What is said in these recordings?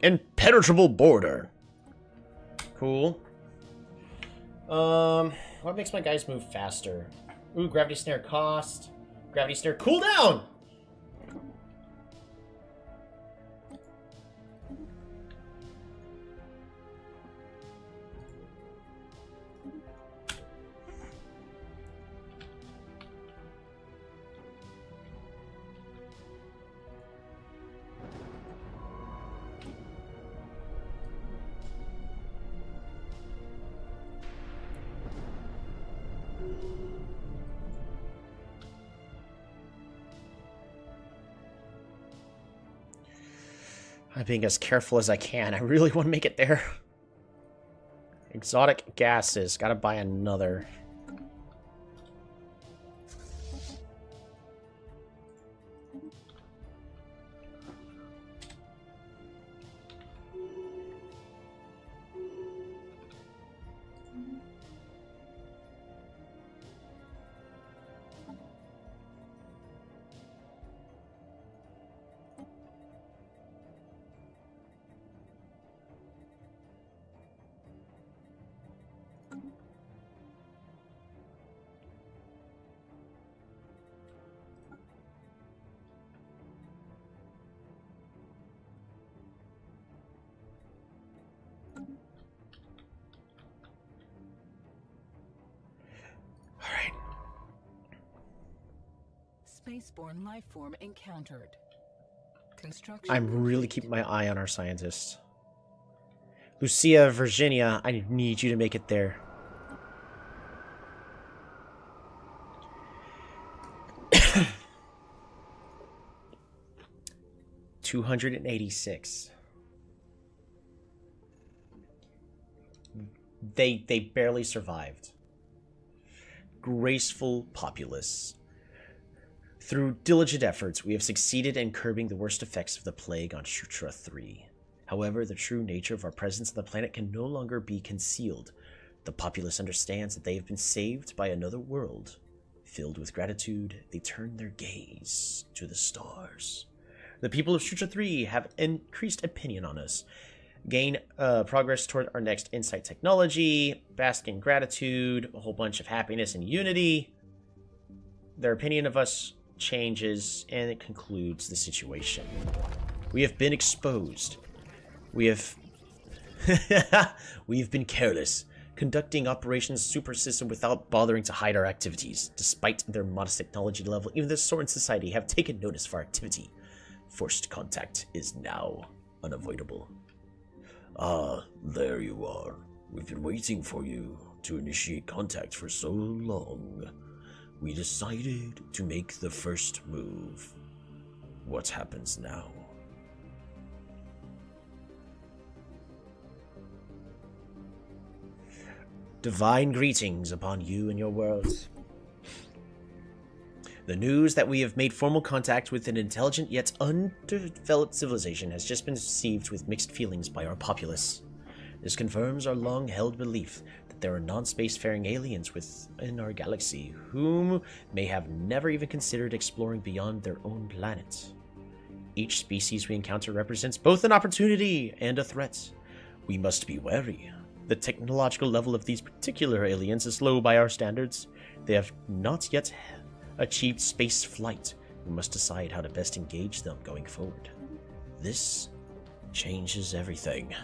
Impenetrable border. Cool. What makes my guys move faster? Ooh, gravity snare cost. Gravity snare cooldown! I'm being as careful as I can. I really want to make it there. Exotic gases. Gotta buy another. Spaceborne life form encountered. Construction. I'm really keeping my eye on our scientists. Lucia, Virginia, I need you to make it there. $286. They barely survived. Graceful populace. Through diligent efforts, we have succeeded in curbing the worst effects of the plague on Shutra 3. However, the true nature of our presence on the planet can no longer be concealed. The populace understands that they have been saved by another world. Filled with gratitude, they turn their gaze to the stars. The people of Shutra 3 have increased opinion on us. Gain progress toward our next insight technology. Bask in gratitude. A whole bunch of happiness and unity. Their opinion of us changes, and it concludes the situation. We have been exposed. We have been careless, conducting operations super system without bothering to hide our activities. Despite their modest technology level, even the Soren Society have taken notice of our activity. Forced contact is now unavoidable. Ah, there you are. We've been waiting for you to initiate contact for so long. We decided to make the first move. What happens now? Divine greetings upon you and your worlds. The news that we have made formal contact with an intelligent yet undeveloped civilization has just been received with mixed feelings by our populace. This confirms our long-held belief that there are non-spacefaring aliens within our galaxy whom may have never even considered exploring beyond their own planet. Each species we encounter represents both an opportunity and a threat. We must be wary. The technological level of these particular aliens is low by our standards. They have not yet achieved space flight. We must decide how to best engage them going forward. This changes everything.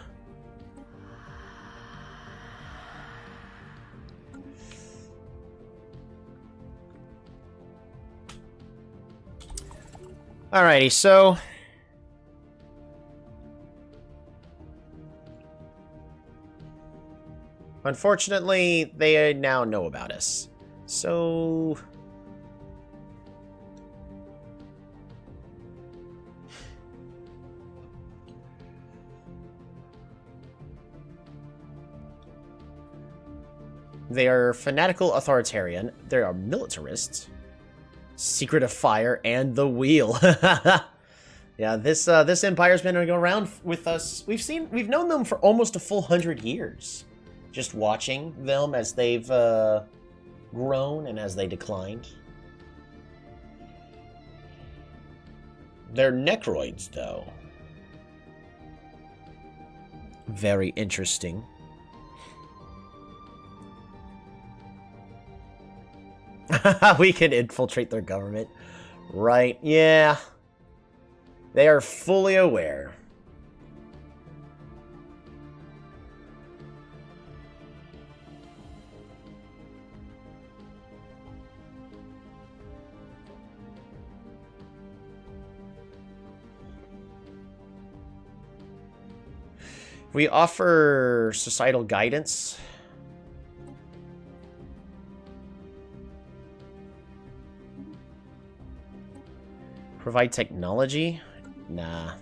Alrighty, so unfortunately, they now know about us. So they are fanatical authoritarian. They are militarists. Secret of Fire and the Wheel. Yeah, this empire's been going around with us. We've known them for almost a full 100 years. Just watching them as they've grown and as they declined. They're necroids, though. Very interesting. We can infiltrate their government. Right, yeah. They are fully aware. We offer societal guidance. Provide technology? Nah.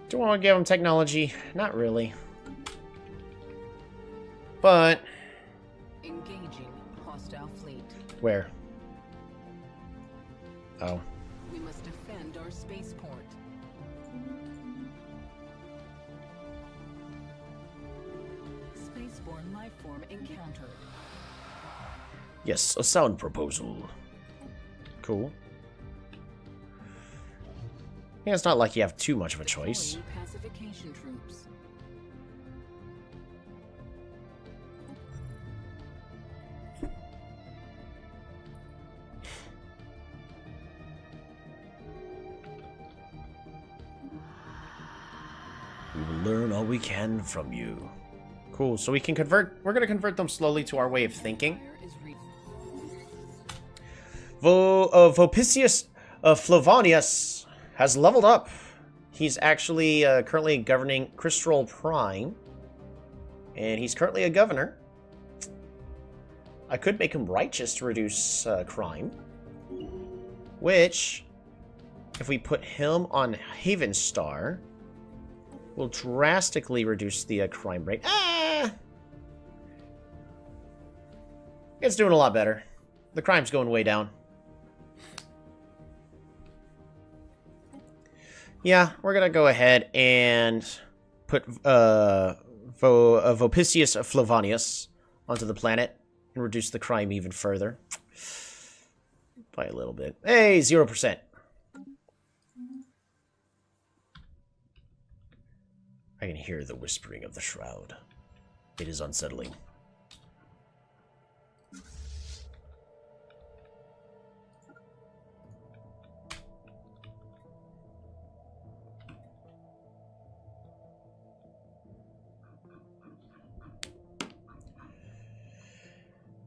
Do I want to give them technology? Not really. But... Engaging hostile fleet. Where? Oh. We must defend our spaceport. Spaceborne lifeform encountered. Yes, a sound proposal. Cool. Yeah, it's not like you have too much of a choice. Deploying pacification troops. We will learn all we can from you. Cool, so we can convert... We're going to convert them slowly to our way of thinking. Vopicius Flavonius has leveled up. He's actually currently governing Crystal Prime. And he's currently a governor. I could make him righteous to reduce crime. Which, if we put him on Haven Star, will drastically reduce the crime rate. Ah! It's doing a lot better. The crime's going way down. Yeah, we're gonna go ahead and put Vopicius Flavonius onto the planet and reduce the crime even further. By a little bit. Hey, 0%. I can hear the whispering of the Shroud. It is unsettling.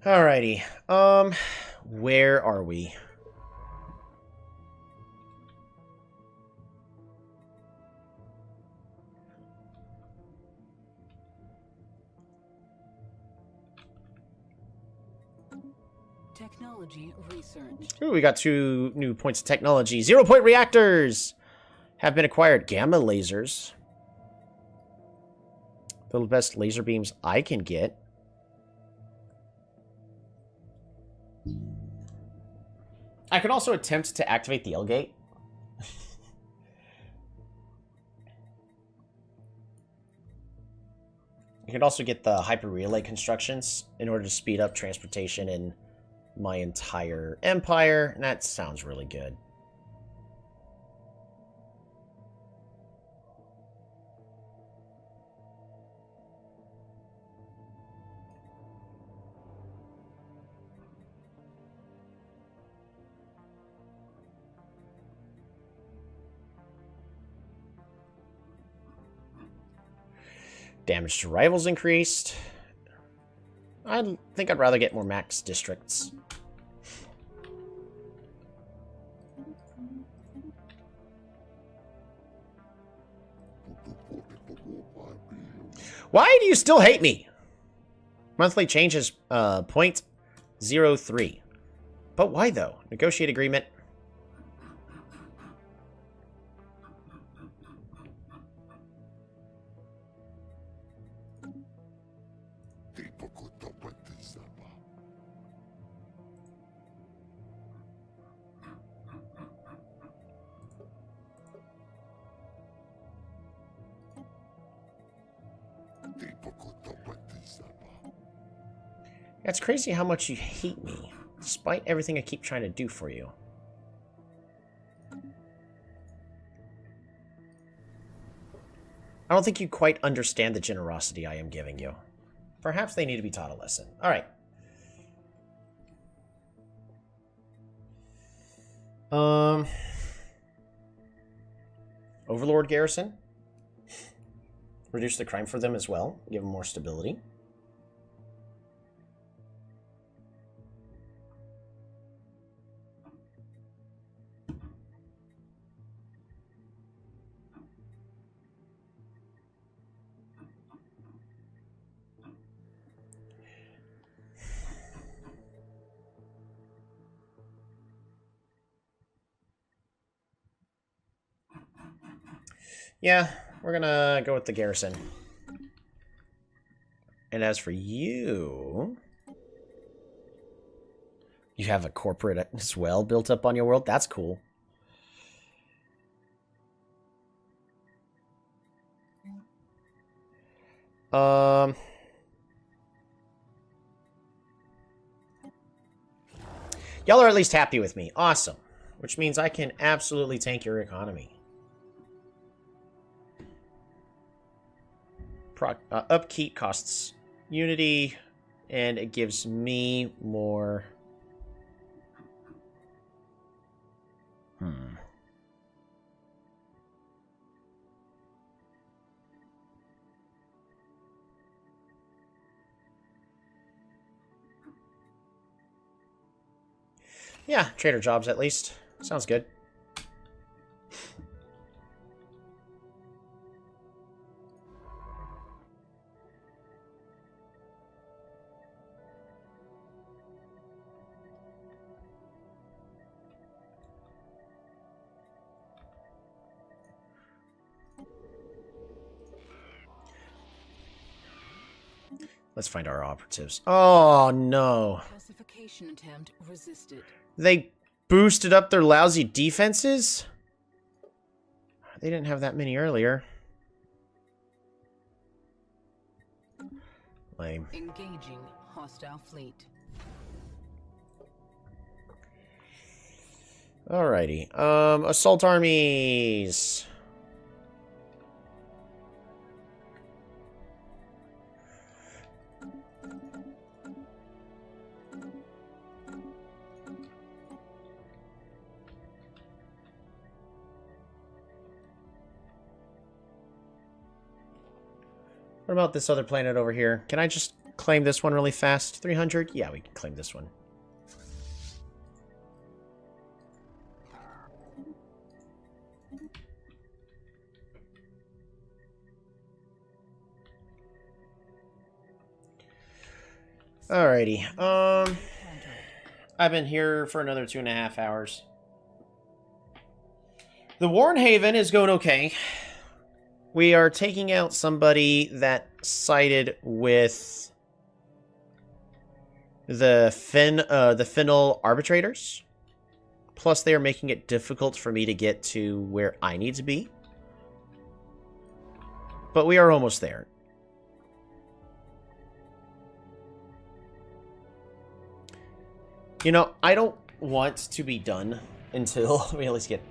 Alrighty. Where are we? Technology research. Ooh, we got 2 new points of technology. 0-point reactors have been acquired. Gamma lasers. The best laser beams I can get. I could also attempt to activate the L-gate. I could also get the hyper relay constructions in order to speed up transportation in my entire empire, and that sounds really good. Damage to rivals increased. I think I'd rather get more max districts. Why do you still hate me? Monthly change is 0.03. But why though? Negotiate agreement. It's crazy how much you hate me, despite everything I keep trying to do for you. I don't think you quite understand the generosity I am giving you. Perhaps they need to be taught a lesson. Alright. Overlord Garrison. Reduce the crime for them as well. Give them more stability. Yeah, we're gonna go with the garrison. And as for you... You have a corporate as well built up on your world? That's cool. Y'all are at least happy with me. Awesome. Which means I can absolutely tank your economy. Upkeep costs unity, and it gives me more... Yeah, trader jobs at least. Sounds good. Let's find our operatives. Oh, no. Pacification attempt resisted. They boosted up their lousy defenses? They didn't have that many earlier. Lame. Engaging hostile fleet. Alrighty. Assault armies. What about this other planet over here? Can I just claim this one really fast? 300? Yeah, we can claim this one. Alrighty. I've been here for another 2.5 hours. The Warren Haven is going okay. We are taking out somebody that sided with the Fennel Arbitrators. Plus, they are making it difficult for me to get to where I need to be. But we are almost there. You know, I don't want to be done until we at least get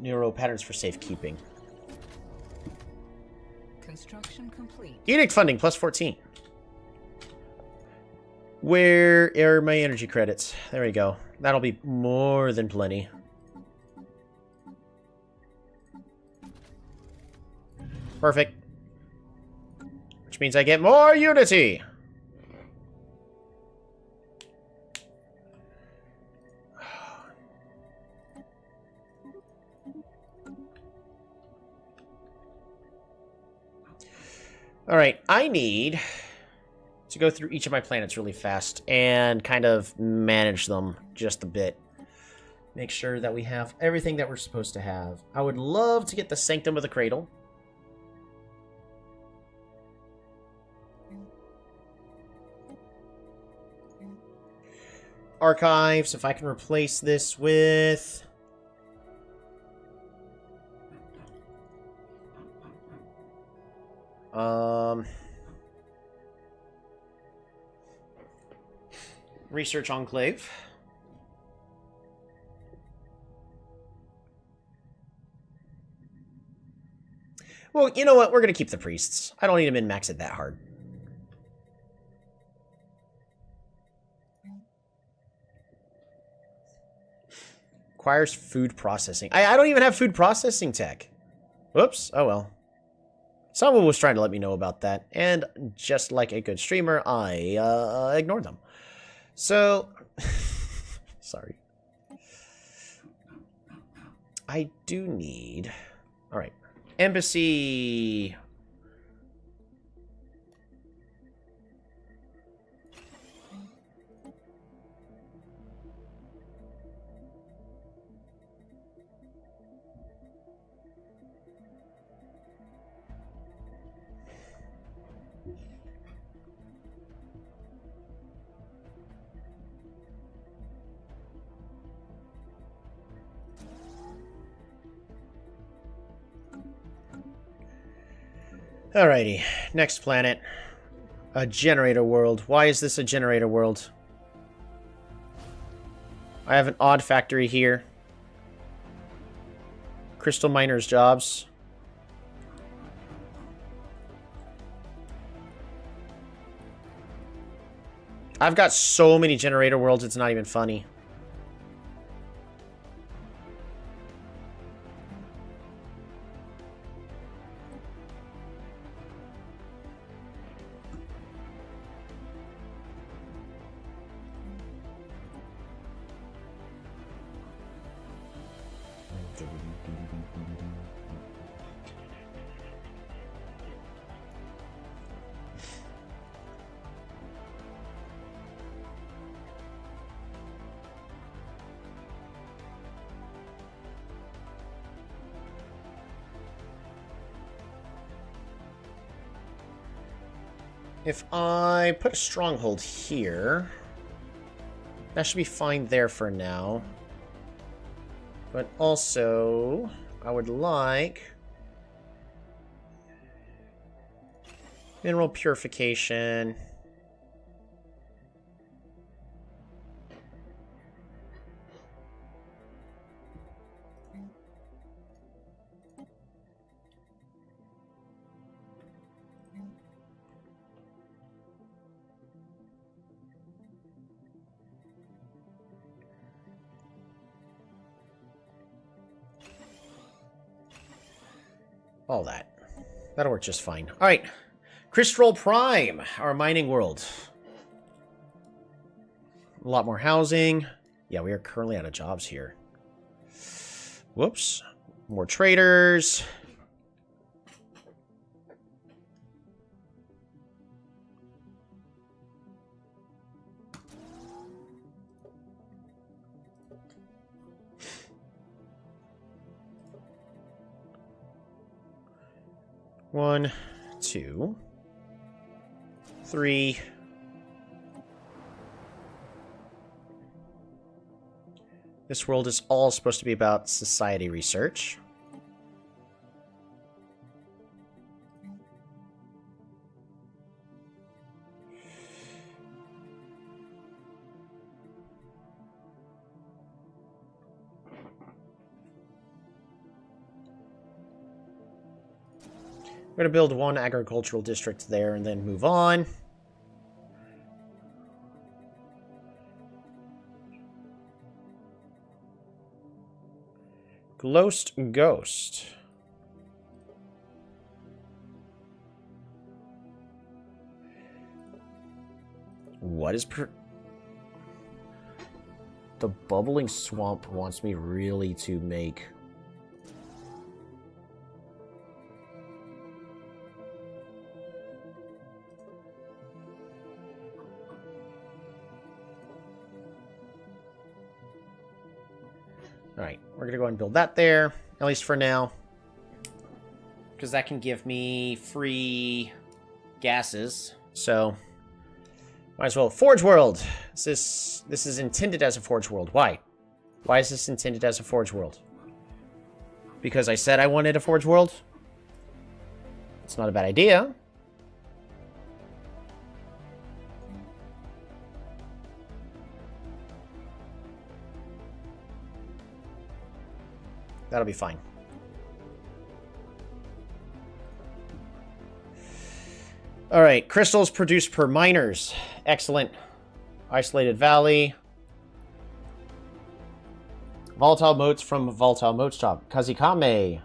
neural patterns for safekeeping. Construction complete. Edict funding plus 14. Where are my energy credits? There we go. That'll be more than plenty. Perfect. Which means I get more unity. Alright, I need to go through each of my planets really fast and kind of manage them just a bit. Make sure that we have everything that we're supposed to have. I would love to get the Sanctum of the Cradle. Archives, if I can replace this with... Research Enclave. Well, you know what? We're going to keep the priests. I don't need to min-max it that hard. Requires food processing. I don't even have food processing tech. Whoops. Oh, well. Someone was trying to let me know about that. And just like a good streamer, I ignored them. So, sorry. I do need... All right. Embassy. Alrighty, next planet. A generator world. Why is this a generator world? I have an odd factory here. Crystal miners' jobs. I've got so many generator worlds, it's not even funny. If I put a stronghold here, that should be fine there for now. But also, I would like mineral purification. All that. That'll work just fine. Alright. Crystal Prime, our mining world. A lot more housing. Yeah, we are currently out of jobs here. Whoops. More traders. One, two, three. This world is all supposed to be about society research. We're going to build one agricultural district there and then move on. Ghost. What is the bubbling swamp wants me really to make... Alright, we're going to go ahead and build that there, at least for now. Because that can give me free gases. So, might as well. Forge World! This is intended as a Forge World. Why? Why is this intended as a Forge World? Because I said I wanted a Forge World? It's not a bad idea. That'll be fine. Alright, crystals produced per miners. Excellent. Isolated valley. Volatile motes from volatile motes job. Kazikame.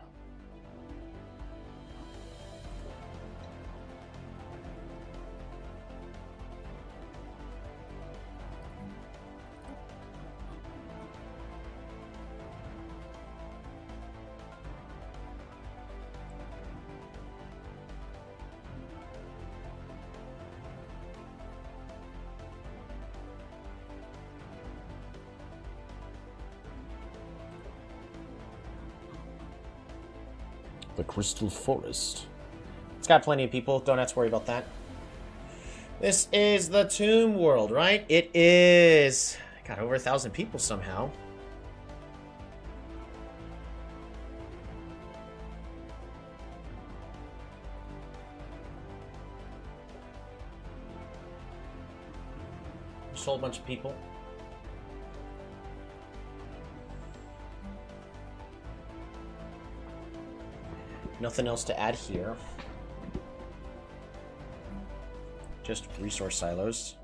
The Crystal Forest. It's got plenty of people. Don't have to worry about that. This is the Tomb World, right? It is. Got over 1,000 people somehow. Just a whole bunch of people. Nothing else to add here. Just resource silos.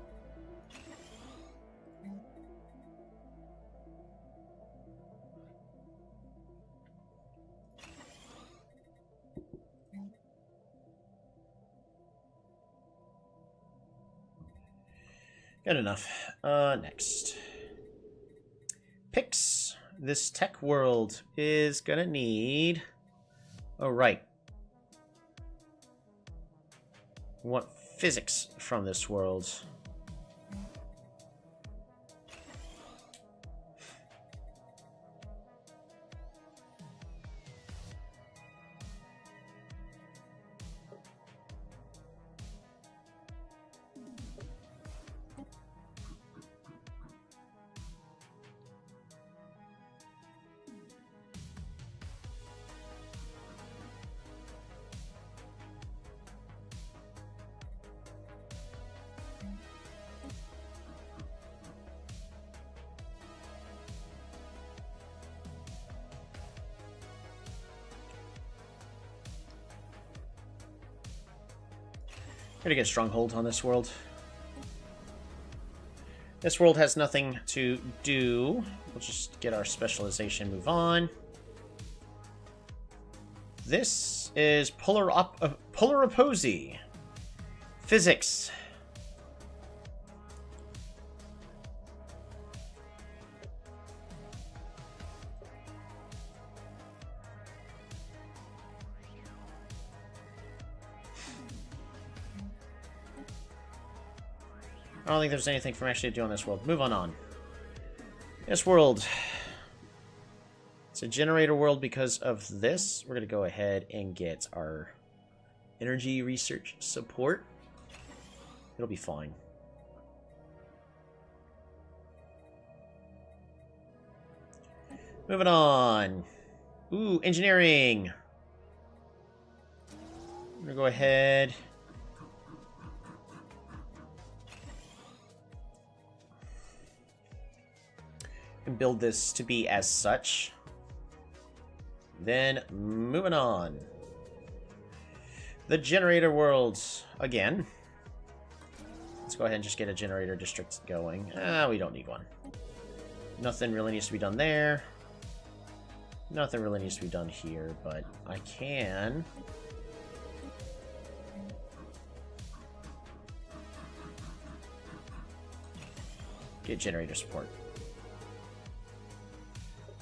Good enough. Next. Picks. This tech world is gonna need... Oh, right. We want physics from this world. Gonna get stronghold on this world. This world has nothing to do. We'll just get our specialization, move on. This is polar opposy. Physics. I don't think there's anything for actually to do on this world. Move on. This world. It's a generator world because of this. We're going to go ahead and get our energy research support. It'll be fine. Moving on. Ooh, engineering. I'm going to go ahead... and build this to be as such. Then, moving on. The generator worlds again. Let's go ahead and just get a generator district going. We don't need one. Nothing really needs to be done there. Nothing really needs to be done here, but I can... get generator support.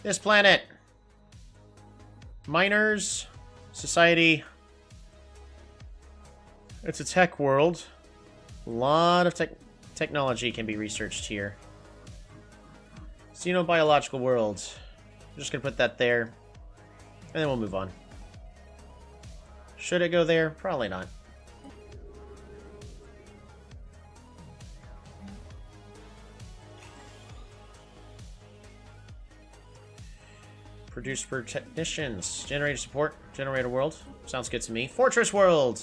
This planet. Miners. Society. It's a tech world. A lot of technology can be researched here. Xenobiological world. I'm just going to put that there. And then we'll move on. Should it go there? Probably not. Produced for technicians. Generator support. Generator world. Sounds good to me. Fortress world.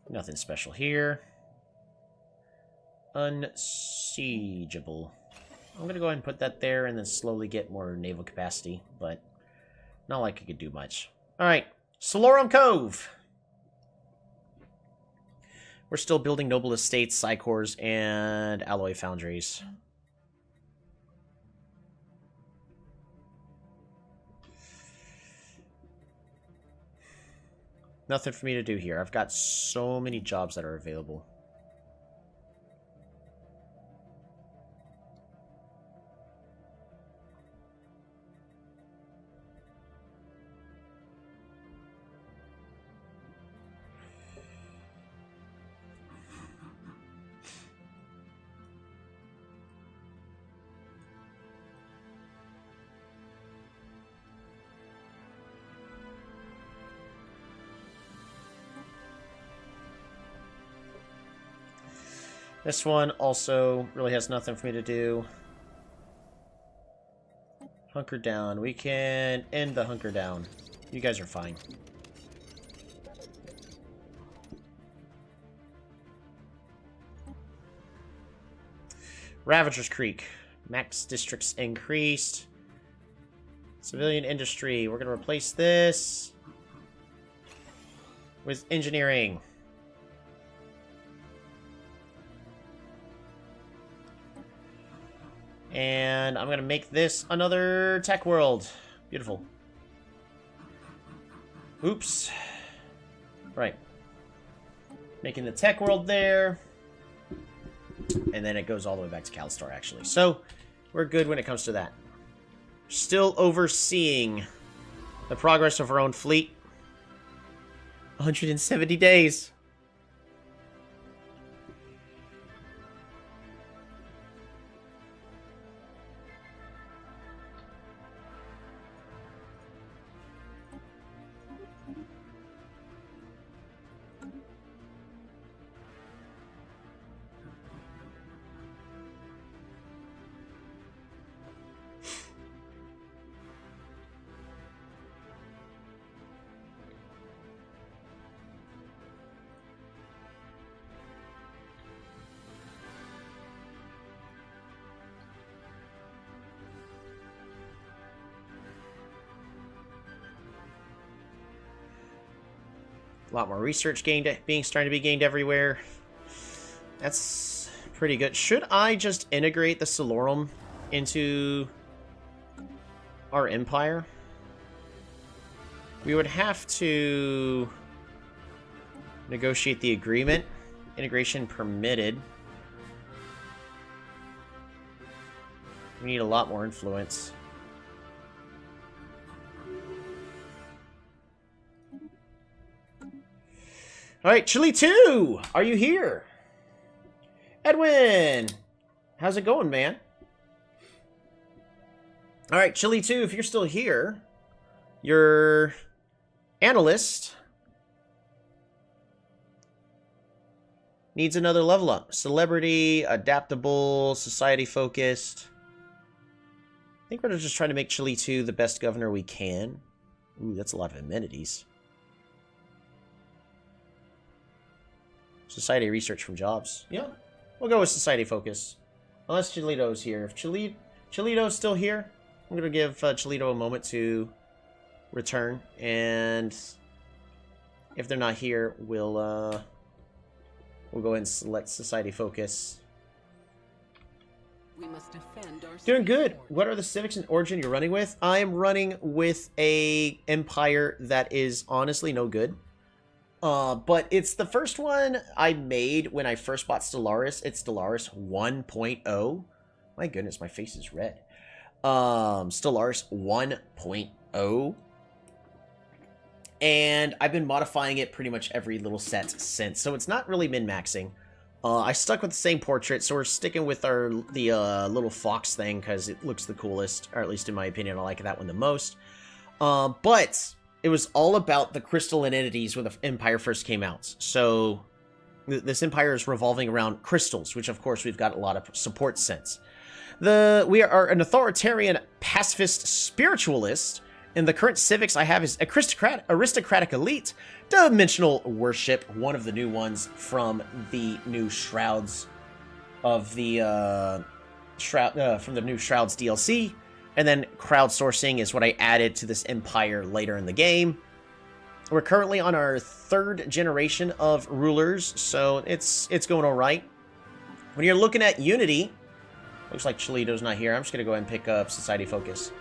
Nothing special here. Unsiegeable. I'm gonna go ahead and put that there and then slowly get more naval capacity, but not like I could do much. Alright, Solorum Cove! We're still building noble estates, psychors, and alloy foundries. Nothing for me to do here. I've got so many jobs that are available. This one also really has nothing for me to do. Hunker down. We can end the hunker down. You guys are fine. Ravager's Creek. Max districts increased. Civilian industry. We're going to replace this with engineering. And I'm going to make this another tech world. Beautiful. Oops. Right. Making the tech world there. And then it goes all the way back to Calistar, actually. So, we're good when it comes to that. Still overseeing the progress of our own fleet. 170 days. A lot more research starting to be gained everywhere. That's pretty good. Should I just integrate the Solorum into our empire? We would have to negotiate the agreement. Integration permitted. We need a lot more influence. Alright, Chile 2! Are you here? Edwin! How's it going, man? Alright, Chile 2, if you're still here, your analyst needs another level up. Celebrity, adaptable, society-focused. I think we're just trying to make Chile 2 the best governor we can. Ooh, that's a lot of amenities. Society research from jobs. Yeah, we'll go with society focus. Unless Cholito's here. If Cholito's still here, I'm going to give Cholito a moment to return. And if they're not here, we'll go ahead and select society focus. We must defend our Doing good. What are the civics and origin you're running with? I am running with a empire that is honestly no good. But it's the first one I made when I first bought Stellaris. It's Stellaris 1.0. My goodness, my face is red. Stellaris 1.0. And I've been modifying it pretty much every little set since. So it's not really min-maxing. I stuck with the same portrait, so we're sticking with the little fox thing because it looks the coolest. Or at least in my opinion, I like that one the most. But it was all about the crystalline entities when the Empire first came out. So this Empire is revolving around crystals, which of course we've got a lot of support since. We are an authoritarian pacifist spiritualist, and the current civics I have is aristocratic elite, dimensional worship, one of the new ones from the new Shrouds of the Shroud from the new Shrouds DLC, and then crowdsourcing is what I added to this empire later in the game. We're currently on our 3rd generation of rulers, so it's going all right. When you're looking at Unity, looks like Cholito's not here. I'm just gonna go ahead and pick up Society Focus.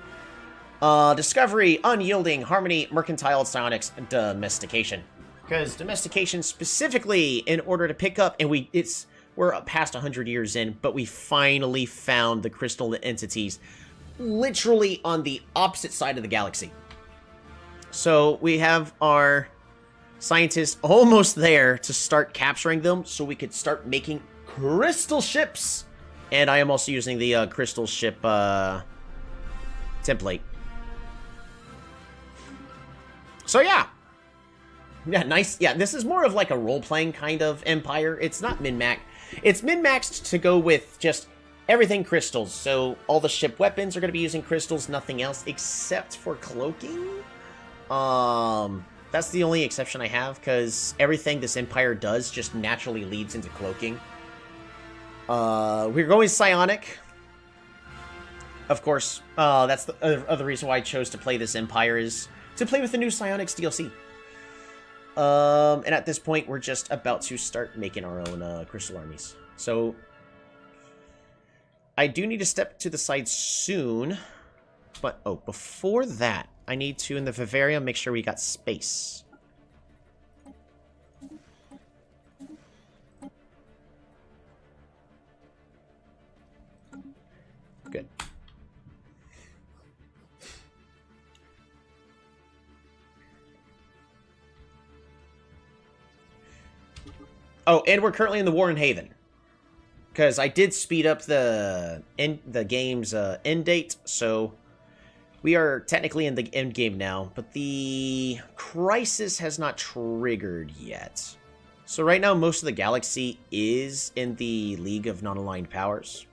Discovery, Unyielding, Harmony, Mercantile, Psionics, Domestication. Because domestication specifically, in order to pick up, and we're past 100 years in, but we finally found the crystal entities literally on the opposite side of the galaxy. So we have our scientists almost there to start capturing them so we could start making crystal ships. And I am also using the crystal ship template. So yeah. Yeah, nice. Yeah, this is more of like a role-playing kind of empire. It's not min-max. It's min-maxed to go with just everything crystals. So all the ship weapons are going to be using crystals, nothing else except for cloaking. That's the only exception I have, because everything this empire does just naturally leads into cloaking. We're going psionic. Of course, that's the other reason why I chose to play this empire, is to play with the new Psionics DLC. And at this point, we're just about to start making our own crystal armies. So I do need to step to the side soon. But, oh, before that, I need to, in the vivarium, make sure we got space. Good. Oh, and we're currently in the War in Haven. Because I did speed up the game's end date, so we are technically in the end game now, but the crisis has not triggered yet. So right now, most of the galaxy is in the League of Non-Aligned Powers.